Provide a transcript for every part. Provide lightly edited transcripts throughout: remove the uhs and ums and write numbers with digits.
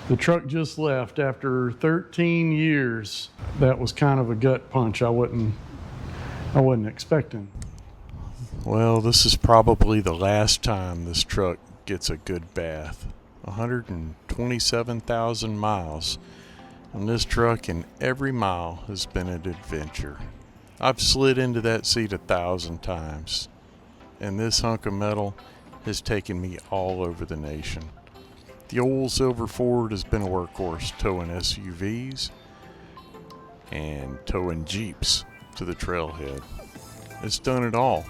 The truck just left after 13 years. That was kind of a gut punch I wasn't expecting. Well, this is probably the last time this truck gets a good bath. 127,000 miles on this truck, and every mile has been an adventure. I've slid into that seat 1,000 times, and this hunk of metal has taken me all over the nation. The old silver Ford has been a workhorse, towing SUVs and towing Jeeps to the trailhead. It's done it all,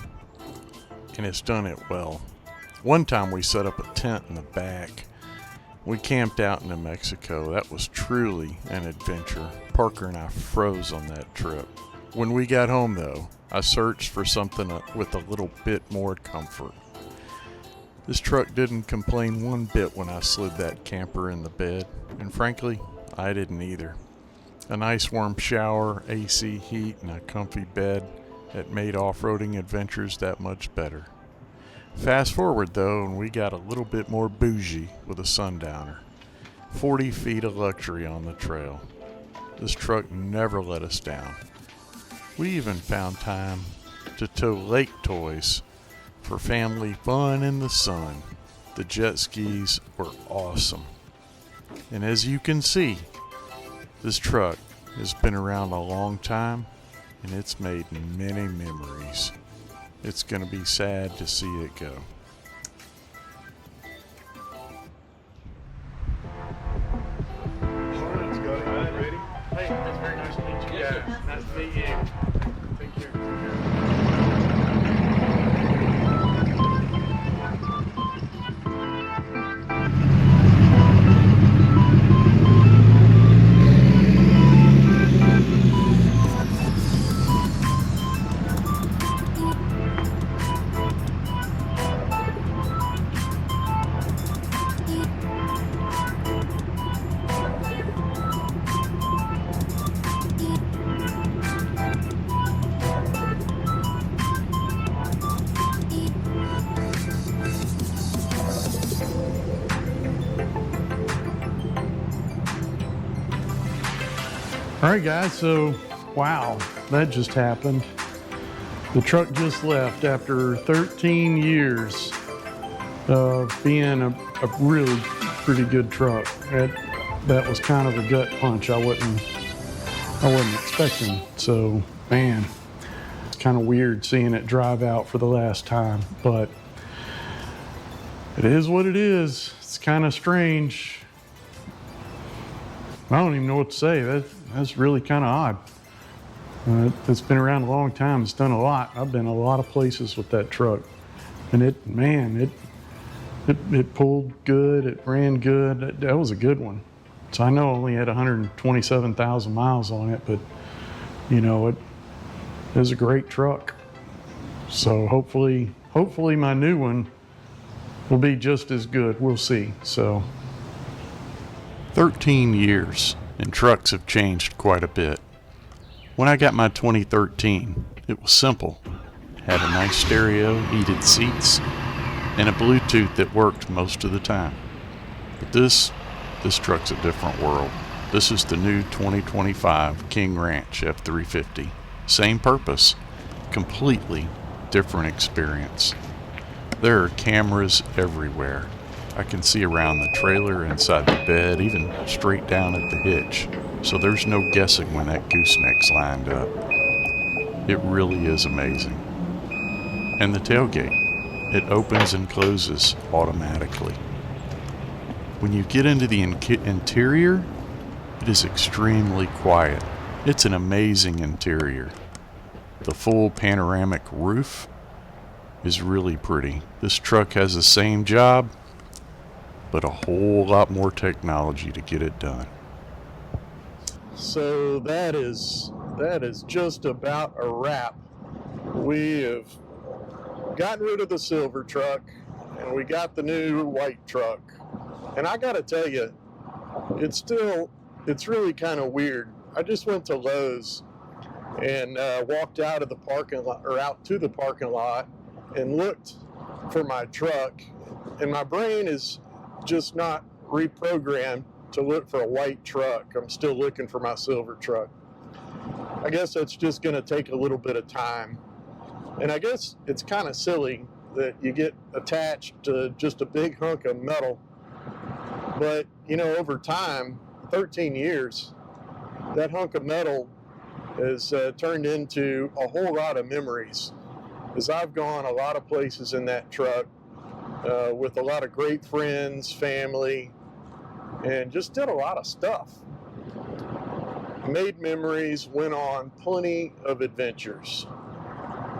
and it's done it well. One time we set up a tent in the back. We camped out in New Mexico. That was truly an adventure. Parker and I froze on that trip. When we got home though, I searched for something with a little bit more comfort. This truck didn't complain one bit when I slid that camper in the bed, and frankly, I didn't either. A nice warm shower, AC heat, and a comfy bed that made off-roading adventures that much better. Fast forward though, and we got a little bit more bougie with a sundowner. 40 feet of luxury on the trail. This truck never let us down. We even found time to tow lake toys for family fun in the sun. The jet skis were awesome. And as you can see, this truck has been around a long time, and it's made many memories. It's going to be sad to see it go. Let's go. Ready? Hey, it's very nice to meet you guys. Nice to meet you. Thank you. All right, guys, so wow, that just happened. The truck just left after 13 years of being a really pretty good truck. That was kind of a gut punch I wasn't expecting. So, man, it's kind of weird seeing it drive out for the last time, but it is what it is. It's kind of strange. I don't even know what to say. That's really kind of odd. It's been around a long time. It's done a lot. I've been a lot of places with that truck, and it pulled good. It ran good. That was a good one. So I know it only had 127,000 miles on it, but you know, it was a great truck. So hopefully my new one will be just as good. We'll see. So 13 years, and trucks have changed quite a bit. When I got my 2013, it was simple. Had a nice stereo, heated seats, and a Bluetooth that worked most of the time. But this truck's a different world. This is the new 2025 King Ranch F-350. Same purpose, completely different experience. There are cameras everywhere. I can see around the trailer, inside the bed, even straight down at the hitch. So there's no guessing when that gooseneck's lined up. It really is amazing. And the tailgate, it opens and closes automatically. When you get into the interior, it is extremely quiet. It's an amazing interior. The full panoramic roof is really pretty. This truck has the same job, but a whole lot more technology to get it done. So that is just about a wrap. We have gotten rid of the silver truck, and we got the new white truck. And I gotta tell you, it's really kind of weird. I just went to Lowe's and walked out of the parking lot, or out to the parking lot, and looked for my truck, and my brain is just not reprogrammed to look for a white truck. I'm still looking for my silver truck. I guess that's just going to take a little bit of time. And I guess it's kind of silly that you get attached to just a big hunk of metal. But, you know, over time, 13 years, that hunk of metal has turned into a whole lot of memories. As I've gone a lot of places in that truck with a lot of great friends, family, and just did a lot of stuff. Made memories, went on plenty of adventures.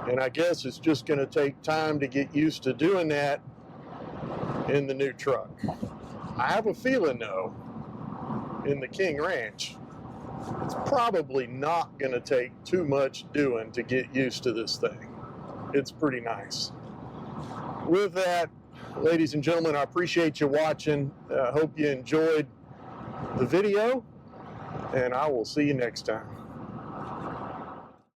And I guess it's just going to take time to get used to doing that in the new truck. I have a feeling, though, in the King Ranch, it's probably not going to take too much doing to get used to this thing. It's pretty nice. With that, ladies and gentlemen, I appreciate you watching. I hope you enjoyed the video, and I will see you next time.